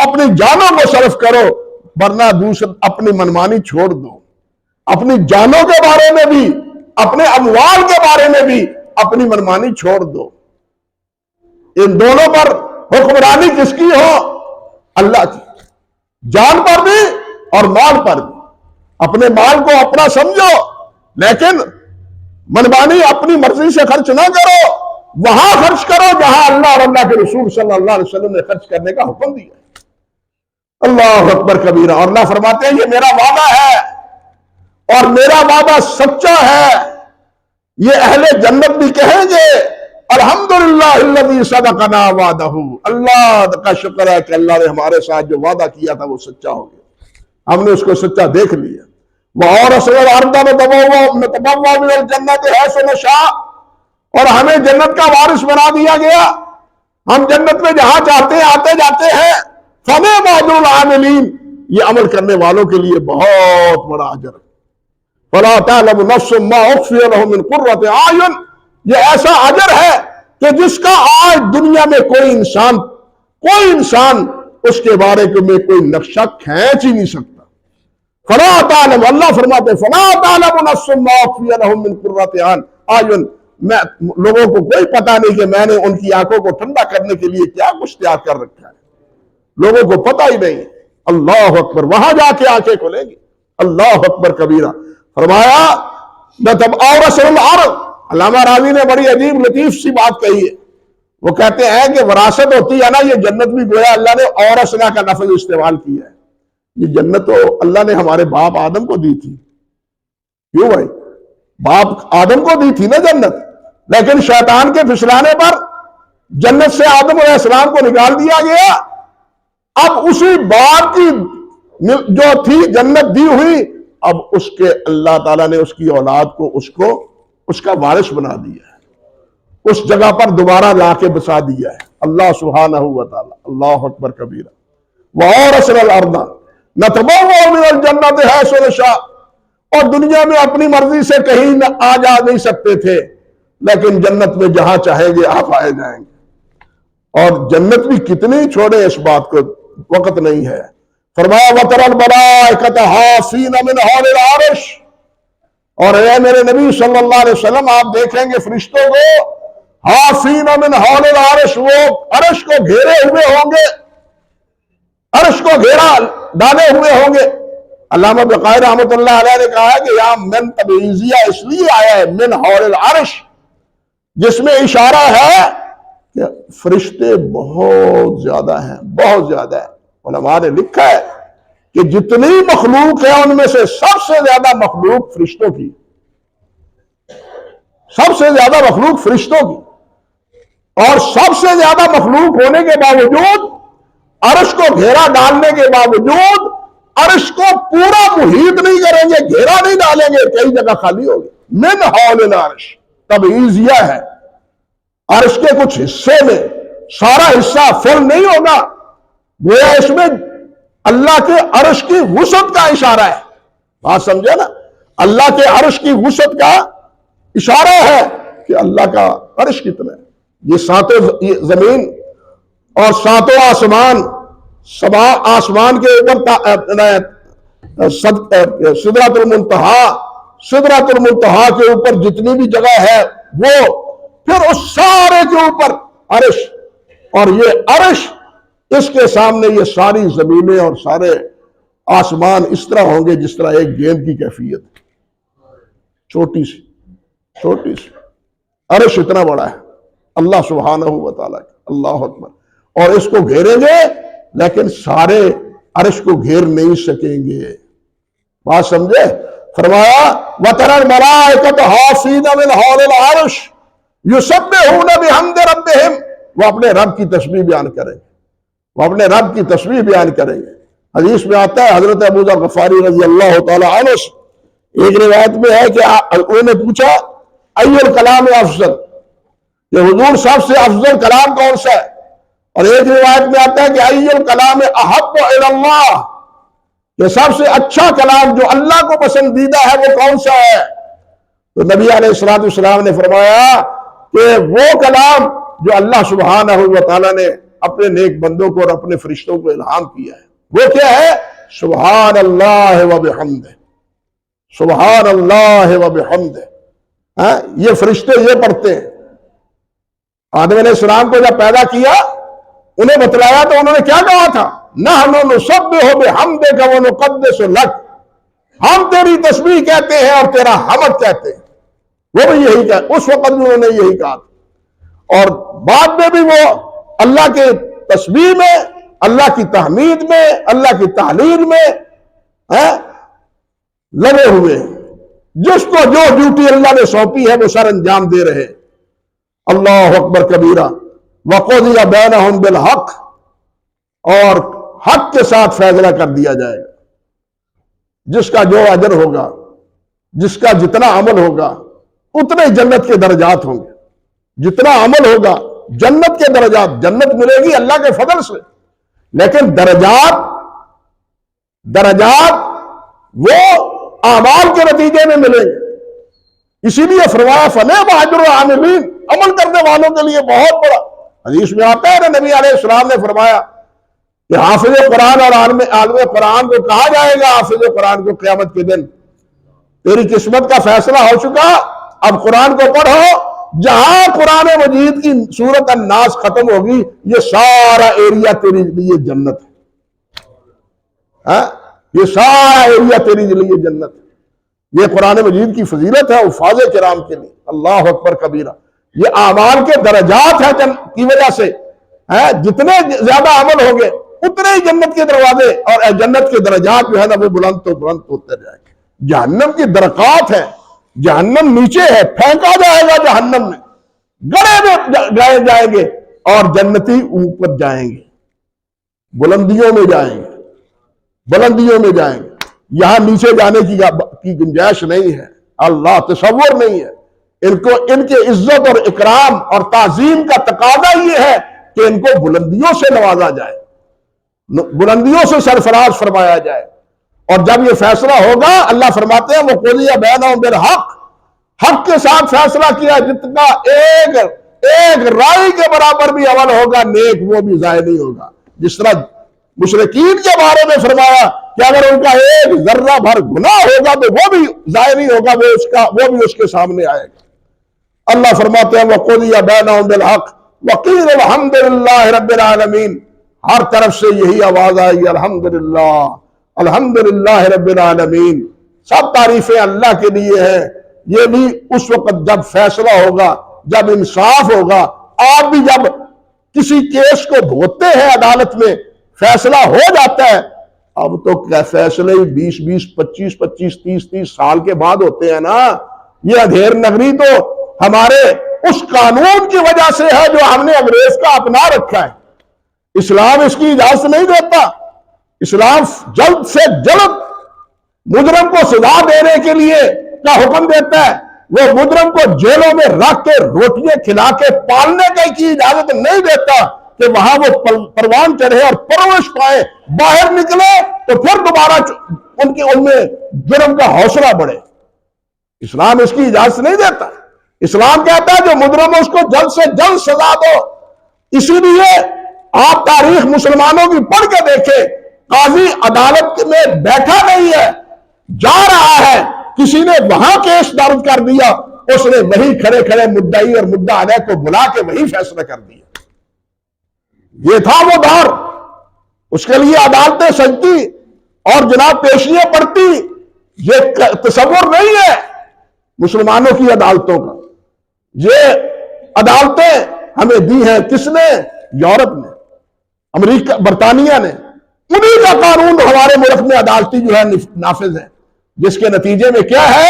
اپنی جانوں کو صرف کرو, ورنہ دوسرا اپنی منمانی چھوڑ دو. اپنی جانوں کے بارے میں بھی, اپنے اموال کے بارے میں بھی اپنی منمانی چھوڑ دو. ان دونوں پر حکمرانی کس کی ہو؟ اللہ کی, جان پر بھی اور مال پر بھی. اپنے مال کو اپنا سمجھو, لیکن منمانی اپنی مرضی سے خرچ نہ کرو, وہاں خرچ کرو جہاں اللہ اور اللہ کے رسول صلی اللہ علیہ وسلم نے خرچ کرنے کا حکم دیا. اللہ اکبر کبیرہ. اور اللہ فرماتے ہیں یہ میرا وعدہ ہے اور میرا وعدہ سچا ہے. یہ اہل جنت بھی کہیں گے الحمدللہ الذی صدقنا وعدہ, اللہ کا شکر ہے کہ اللہ نے ہمارے ساتھ جو وعدہ کیا تھا وہ سچا ہو گیا, ہم نے اس کو سچا دیکھ لیا. وَأَوْرَثَنَا الْأَرْضَ نَتَبَوَّأُ مِنَ الْجَنَّةِ حَيْثُ نَشَاءُ, اور ہمیں جنت کا وارث بنا دیا گیا, ہم جنت میں جہاں چاہتے ہیں آتے جاتے ہیں. فَنِعْمَ أَجْرُ الْعَامِلِينَ, یہ عمل کرنے والوں کے لیے بہت بڑا اجر ہے. فَلَا تَعْلَمُ نَفْسٌ مَّا أُخْفِيَ لَهُم مِّن قُرَّةِ أَعْيُنٍ, یہ ایسا اجر ہے کہ جس کا آج دنیا میں کوئی انسان اس کے بارے میں کوئی نقشہ کھینچ ہی نہیں سکتا. فلا تعلم, اللہ فرماتے فلا تعلم نفس ما اخفی لهم من قرۃ اعین, میں لوگوں کو کوئی پتہ نہیں کہ میں نے ان کی آنکھوں کو ٹھنڈا کرنے کے لیے کیا کچھ تیار کر رکھا ہے, لوگوں کو پتہ ہی نہیں. اللہ اکبر, وہاں جا کے آنکھیں کھلیں گی. اللہ اکبر کبیرہ. فرمایا اورثنا الارض, علامہ راضی نے بڑی عجیب لطیف سی بات کہی ہے. وہ کہتے ہیں کہ وراثت ہوتی ہے نا, یہ جنت بھی گویا اللہ نے اورثنا کا لفظ استعمال کیا ہے. یہ جنت تو اللہ نے ہمارے باپ آدم کو دی تھی. کیوں بھائی؟ باپ آدم کو دی تھی نا جنت, لیکن شیطان کے پھسلانے پر جنت سے آدم علیہ السلام کو نکال دیا گیا. اب اسی باپ کی جو تھی جنت دی ہوئی, اب اس کے اللہ تعالیٰ نے اس کی اولاد کو اس کو اس کا وارث بنا دیا ہے، اس جگہ پر دوبارہ لا کے بسا دیا ہے اللہ سبحانہ و تعالی۔ اللہ اکبر کبیرہ۔ وَأَوْرَثْنَا الْأَرْضَ نَتَبَوَّأُ مِنَ الْجَنَّةِ حَيْثُ نَشَاءُ، اور دنیا میں اپنی مرضی سے کہیں آ جا نہیں سکتے تھے، لیکن جنت میں جہاں چاہیں گے آپ آئے جائیں گے۔ اور جنت بھی کتنی چھوڑے اس بات کو، وقت نہیں ہے۔ فرمایا وَتَرَى الْمَلَائِكَةَ حَافِينَ مِنْ حَوْلِ الْعَرْشِ، اور اے میرے نبی صلی اللہ علیہ وسلم آپ دیکھیں گے فرشتوں کو حافین من حول العرش، وہ عرش کو گھیرے ہوئے ہوں گے، عرش کو گھیرا ڈالے ہوئے ہوں گے۔ علامہ بقائی رحمۃ اللہ علیہ نے کہا ہے کہ یہاں من تبعیضیہ اس لیے آیا ہے من حول العرش، جس میں اشارہ ہے کہ فرشتے بہت زیادہ ہیں، بہت زیادہ ہیں۔ علماء نے لکھا ہے کہ جتنی مخلوق ہے ان میں سے سب سے زیادہ مخلوق فرشتوں کی، سب سے زیادہ مخلوق فرشتوں کی، اور سب سے زیادہ مخلوق ہونے کے باوجود، عرش کو گھیرا ڈالنے کے باوجود، عرش کو پورا محیط نہیں کریں گے، گھیرا نہیں ڈالیں گے، کئی جگہ خالی ہوگی۔ من حول العرش تبعیضیہ ہے، عرش کے کچھ حصے میں سارا حصہ فل نہیں ہوگا، گویا اس میں اللہ کے عرش کی وسعت کا اشارہ ہے۔ بات سمجھے نا؟ اللہ کے عرش کی وسعت کا اشارہ ہے کہ اللہ کا عرش کتنا ہے۔ یہ ساتوں زمین اور ساتوں آسمان، آسمان کے اوپر سدرۃ المنتہا کے اوپر جتنی بھی جگہ ہے وہ، پھر اس سارے کے اوپر عرش، اور یہ عرش اس کے سامنے یہ ساری زمینیں اور سارے آسمان اس طرح ہوں گے جس طرح ایک گیند کی کیفیت، چھوٹی سی چھوٹی سی۔ عرش اتنا بڑا ہے اللہ سبحانہ و تعالیٰ کا، اللہ اکبر۔ اور اس کو گھیریں گے لیکن سارے عرش کو گھیر نہیں سکیں گے۔ بات سمجھے؟ فرمایا وَتَرَى الْمَلَائِكَةَ حَافِينَ مِنْ حَوْلِ الْعَرْشِ يُسَبِّحُونَ بِحَمْدِ رَبِّهِمْ، وہ اپنے رب کی تسبیح بیان کریں گے، وہ اپنے رب کی تسبیح بیان کریں گے۔ حدیث میں آتا ہے حضرت ابو ذر غفاری رضی اللہ تعالی عنہ سے، ایک روایت میں ہے کہ انہوں نے پوچھا ای الکلام افضل، کہ حضور سب سے افضل کلام کون سا ہے؟ اور ایک روایت میں آتا ہے کہ ای الکلام احب الی اللہ، کہ سب سے اچھا کلام جو اللہ کو پسندیدہ ہے وہ کون سا ہے؟ تو نبی علیہ السلام نے فرمایا کہ وہ کلام جو اللہ سبحانہ و تعالیٰ نے اپنے نیک بندوں کو اور اپنے فرشتوں کو الہام کیا ہے، وہ کیا ہے؟ سبحان اللہ و بحمدہ، سبحان اللہ و بحمدہ۔ یہ فرشتے یہ پڑھتے ہیں۔ آدم علیہ السلام کو جب پیدا کیا انہیں بتلایا تو انہوں نے کیا کہا تھا؟ نحن نسبح بحمدک ونقدس لک، ہم تیری تسبیح کہتے ہیں اور تیرا حمد کہتے ہیں۔ وہ بھی یہی کہا، اس وقت بھی انہوں نے یہی کہا تھا، اور بعد میں بھی وہ اللہ کے تسبیح میں، اللہ کی تحمید میں، اللہ کی تحلیل میں لگے ہوئے ہیں۔ جس کو جو ڈیوٹی اللہ نے سونپی ہے وہ سر انجام دے رہے۔ اللہ اکبر کبیرہ۔ وَقُضِيَ بَيْنَهُمْ بِالْحَقِّ، اور حق کے ساتھ فیصلہ کر دیا جائے گا۔ جس کا جو اجر ہوگا، جس کا جتنا عمل ہوگا اتنے جنت کے درجات ہوں گے، جتنا عمل ہوگا جنت کے درجات۔ جنت ملے گی اللہ کے فضل سے، لیکن درجات وہ اعمال کے نتیجے میں ملیں گے۔ اسی لیے فرمایا فَنِعْمَ أَجْرُ الْعَامِلِينَ، عمل کرنے والوں کے لیے بہت بڑا۔ حدیث میں آتا ہے نا، نبی علیہ السلام نے فرمایا کہ حافظ قرآن اور عالم قرآن کو کہا جائے گا، حافظ قرآن کو قیامت کے دن تیری قسمت کا فیصلہ ہو چکا، اب قرآن کو پڑھو۔ جہاں قرآن مجید کی سورت الناس ختم ہوگی یہ سارا ایریا تیری لیے جنت ہے، یہ سارا ایریا تیری لیے جنت ہے۔ یہ قرآن مجید کی فضیلت ہے حفاظ کرام کے لیے۔ اللہ اکبر کبیرہ۔ یہ اعمال کے درجات ہیں کی وجہ سے، جتنے زیادہ عمل ہوں گے اتنے ہی جنت کے دروازے اور جنت کے درجات جو ہے نا وہ بلند تو بلند ہوتے جائیں گے۔ جہنم کی درکات ہے، جہنم نیچے ہے، پھینکا جائے گا جہنم میں، گڑے میں جائیں گے، اور جنتی اوپر جائیں گے، بلندیوں میں جائیں گے، بلندیوں میں جائیں گے۔ یہاں نیچے جانے کی گنجائش نہیں ہے، اللہ تصور نہیں ہے۔ ان کو ان کے عزت اور اکرام اور تعظیم کا تقاضا یہ ہے کہ ان کو بلندیوں سے نوازا جائے، بلندیوں سے سرفراز فرمایا جائے۔ اور جب یہ فیصلہ ہوگا، اللہ فرماتے ہیں وَقُضِيَ بَيْنَهُم بِالْحَقِّ، حق کے ساتھ فیصلہ کیا، جتنا ایک رائی کے برابر بھی عمل ہوگا نیک، وہ بھی ضائع نہیں ہوگا۔ جس طرح مشرکین کے بارے میں فرمایا کہ اگر ان کا ایک ذرہ بھر گناہ ہوگا تو وہ بھی ضائع نہیں ہوگا، وہ بھی اس کے سامنے آئے گا۔ اللہ فرماتے ہیں وَقُضِيَ بَيْنَهُم بِالْحَقِّ وَقِيلَ الْحَمْدُ لِلَّهِ رَبِّ الْعَالَمِينَ، ہر طرف سے یہی آواز آئی الحمدللہ الحمدللہ رب العالمین، سب تعریفیں اللہ کے لیے ہیں۔ یہ بھی اس وقت جب فیصلہ ہوگا، جب انصاف ہوگا۔ آپ بھی جب کسی کیس کو بھوگتے ہیں عدالت میں، فیصلہ ہو جاتا ہے، اب تو کیا فیصلے 20 25 30 سال کے بعد ہوتے ہیں نا۔ یہ اندھیر نگری تو ہمارے اس قانون کی وجہ سے ہے جو ہم نے انگریز کا اپنا رکھا ہے۔ اسلام اس کی اجازت نہیں دیتا۔ اسلام جلد سے جلد مجرم کو سزا دینے کے لیے کا حکم دیتا ہے۔ وہ مجرم کو جیلوں میں رکھ کے روٹیاں کھلا کے پالنے کی اجازت نہیں دیتا کہ وہاں وہ پروان چڑھے اور پرورش پائے، باہر نکلے تو پھر دوبارہ ان میں جرم کا حوصلہ بڑھے۔ اسلام اس کی اجازت نہیں دیتا۔ اسلام کہتا ہے جو مجرم ہے اس کو جلد سے جلد سزا دو۔ اسی لیے آپ تاریخ مسلمانوں کی پڑھ کے دیکھیں، قاضی عدالت میں بیٹھا نہیں ہے، جا رہا ہے، کسی نے وہاں کیس درج کر دیا، اس نے وہی کھڑے کھڑے مدعی اور مدعا علیہ کو بلا کے وہی فیصلہ کر دیا۔ یہ تھا وہ دور، اس کے لیے عدالتیں سجتی اور جناب پیشیاں پڑتی۔ یہ تصور نہیں ہے مسلمانوں کی عدالتوں کا۔ یہ عدالتیں ہمیں دی ہیں کس نے؟ یورپ نے، امریکہ، برطانیہ نے۔ انہی کا قانون ہمارے ملک میں عدالتی جو ہے نافذ ہے، جس کے نتیجے میں کیا ہے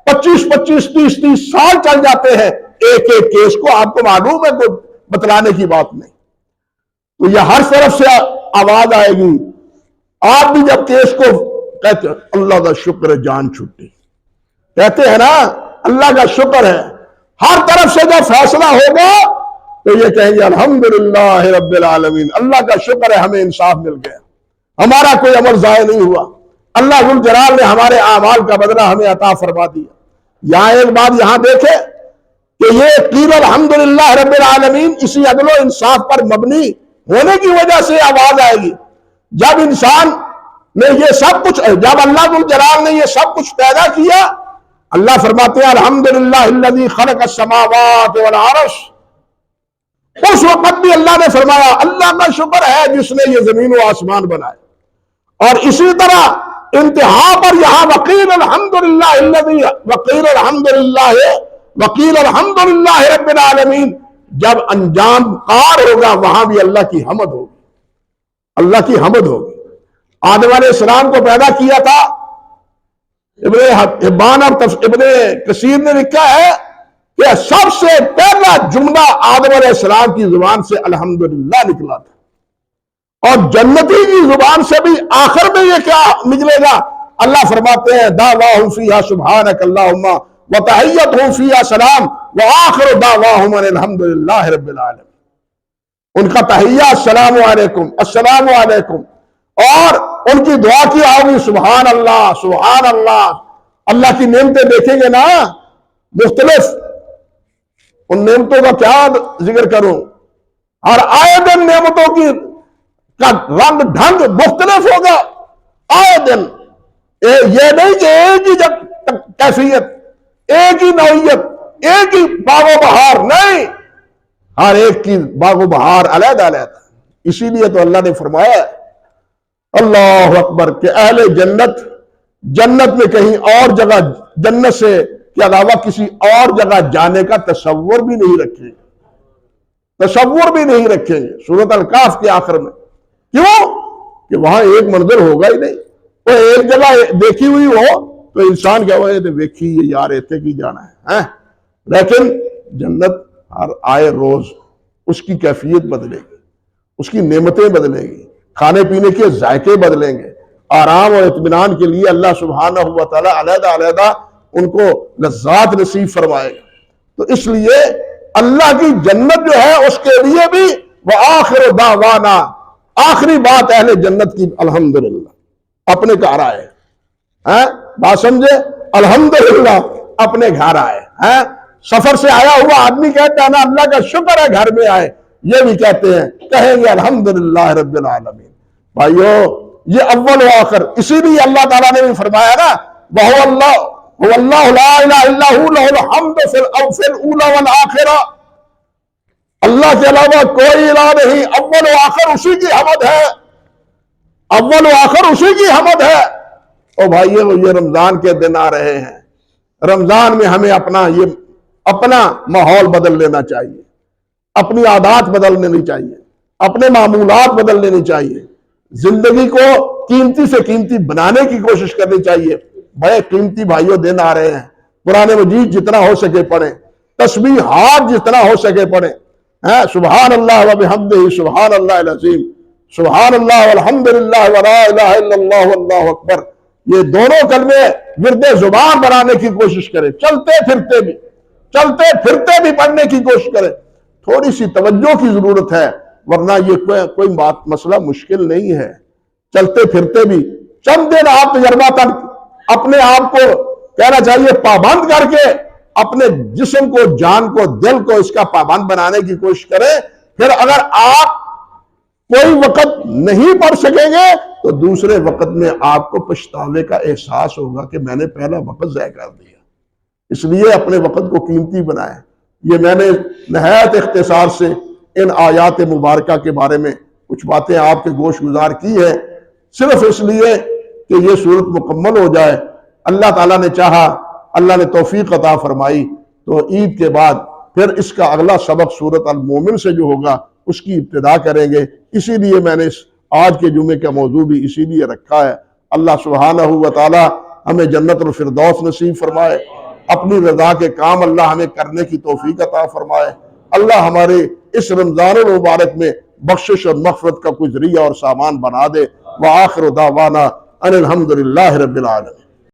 25 30 سال چل جاتے ہیں ایک کیس کو۔ آپ کو معلوم ہے، کوئی بتلانے کی بات نہیں۔ تو یہ ہر طرف سے آواز آئے گی۔ آپ بھی جب کیس کو کہتے ہیں اللہ کا شکر ہے جان چھٹی، کہتے ہیں نا اللہ کا شکر ہے، ہر طرف سے جب فیصلہ ہوگا تو یہ کہیں گے الحمدللہ رب العالمین، اللہ کا شکر ہے ہمیں انصاف مل گیا، ہمارا کوئی عمل ضائع نہیں ہوا، اللہ ذو الجلال نے ہمارے اعمال کا بدلہ ہمیں عطا فرما دیا۔ یہاں ایک بات یہاں دیکھیں کہ یہ قیل الحمدللہ رب العالمین اسی عدل و انصاف پر مبنی ہونے کی وجہ سے آواز آئے گی۔ جب انسان نے یہ سب کچھ، جب اللہ ذو الجلال نے یہ سب کچھ پیدا کیا، اللہ فرماتے ہیں الحمدللہ الذی خلق السماوات والعرش، اس وقت بھی اللہ نے فرمایا اللہ کا شکر ہے جس نے یہ زمین و آسمان بنائے۔ اور اسی طرح انتہا پر یہاں وقیل الحمدللہ الذی وقیل الحمدللہ وقیل الحمدللہ رب العالمین، جب انجام کار ہوگا وہاں بھی اللہ کی حمد ہوگی، اللہ کی حمد ہوگی۔ آدم علیہ السلام کو پیدا کیا تھا، ابن حبان اور ابن کثیر نے لکھا ہے کہ سب سے پہلا جملہ آدم علیہ السلام کی زبان سے الحمدللہ نکلا تھا، اور جنتی کی زبان سے بھی آخر میں یہ کیا نکلے گا؟ اللہ فرماتے ہیں دعواہم فیہا سبحانک اللہم وتحیتہم فیہا سلام وآخر دعواہم ان الحمدللہ رب العالمین۔ ان کا تحیہ السلام علیکم السلام علیکم، اور ان کی دعا کی ہوگی سبحان اللہ سبحان اللہ۔ اللہ کی نعمتیں دیکھیں گے نا مختلف، ان نعمتوں کا کیا ذکر کروں، ہر آئے دن نعمتوں کی کا رنگ ڈھنگ مختلف ہوگا آئے دن۔ یہ نہیں کہ ایک ہی کیفیت، ایک ہی نوعیت، ایک ہی باغ و بہار، نہیں، ہر ایک کی باغ و بہار علیحدہ علیحدہ۔ اسی لیے تو اللہ نے فرمایا اللہ اکبر کہ اہل جنت میں کہیں اور جگہ جنت سے کے علاوہ کسی اور جگہ جانے کا تصور بھی نہیں رکھیں گے، تصور بھی نہیں رکھیں گے۔ سورۃ الکہف کے آخر میں کیوں کہ وہاں ایک منظر ہوگا ہی نہیں۔ وہ ایک جگہ دیکھی ہوئی ہو تو انسان کیا ہوئے تو ویکھی یہ یار ایتے کی جانا ہے، لیکن جنت ہر آئے روز اس کی کیفیت بدلے گی، اس کی نعمتیں بدلے گی، کھانے پینے کے ذائقے بدلیں گے، آرام اور اطمینان کے لیے اللہ سبحانہ و تعالی علیحدہ علیحدہ ان کو لذات نصیب فرمائے گا۔ تو اس لیے اللہ کی جنت جو ہے اس کے لیے بھی وآخر دعوانا، آخری بات اہل جنت کی الحمدللہ، اپنے گھر آئے، بات سمجھے، الحمدللہ اپنے گھر آئے۔ سفر سے آیا ہوا آدمی کہتا ہے نا اللہ کا شکر ہے گھر میں آئے، یہ بھی کہتے ہیں، کہیں گے الحمدللہ رب العالمین۔ بھائیو یہ اول و آخر، اسی لیے اللہ تعالیٰ نے بھی فرمایا نا وَهُوَ اللَّهُ هُوَ اللَّهُ لَا إِلَهَ إِلَّا هُوَ لَهُ الْحَمْدُ فِي الْأُولَى وَالْآخِرَةِ، اللہ کے علاوہ کوئی الہ نہیں، اول و آخر اسی کی حمد ہے، اول و آخر اسی کی حمد ہے۔ او بھائیو یہ رمضان کے دن آ رہے ہیں، رمضان میں ہمیں اپنا ماحول بدل لینا چاہیے، اپنی عادات بدل لینی چاہیے، اپنے معمولات بدل لینی چاہیے، زندگی کو قیمتی سے قیمتی بنانے کی کوشش کرنی چاہیے۔ بڑے قیمتی بھائیوں دن آ رہے ہیں، قرآن مجید جتنا ہو سکے پڑھیں، تسبیحات جتنا ہو سکے پڑھیں، سبحان اللہ و بحمدہ سبحان اللہ العظیم، سبحان اللہ والحمدللہ ولا الہ الا اللہ واللہ اکبر، یہ دونوں کلمے ورد زبان بنانے کی کوشش کریں، چلتے پھرتے بھی پڑھنے کی کوشش کریں۔ تھوڑی سی توجہ کی ضرورت ہے، ورنہ یہ کوئی مسئلہ مشکل نہیں ہے، چلتے پھرتے بھی چند دن آپ تجربہ تک اپنے آپ کو کہنا چاہیے پابند کر کے اپنے جسم کو، جان کو، دل کو اس کا پابند بنانے کی کوشش کریں۔ پھر اگر آپ کوئی وقت نہیں پڑھ سکیں گے تو دوسرے وقت میں آپ کو پچھتاوے کا احساس ہوگا کہ میں نے پہلا وقت ضائع کر دیا۔ اس لیے اپنے وقت کو قیمتی بنائیں۔ یہ میں نے نہایت اختصار سے ان آیات مبارکہ کے بارے میں کچھ باتیں آپ کے گوش گزار کی ہے، صرف اس لیے کہ یہ صورت مکمل ہو جائے۔ اللہ تعالیٰ نے چاہا، اللہ نے توفیق عطا فرمائی تو عید کے بعد پھر اس کا اگلا سبق سورۃ المومن سے جو ہوگا اس کی ابتدا کریں گے۔ اسی لیے میں نے آج کے جمعے کا موضوع بھی اسی لیے رکھا ہے۔ اللہ سبحانہ و تعالی ہمیں جنت الفردوس نصیب فرمائے، اپنی رضا کے کام اللہ ہمیں کرنے کی توفیق عطا فرمائے۔ اللہ ہمارے اس رمضان المبارک میں بخشش اور مغفرت کا کوئی ذریعہ اور سامان بنا دے۔ وآخر دعوانا ان الحمدللہ رب العالمین۔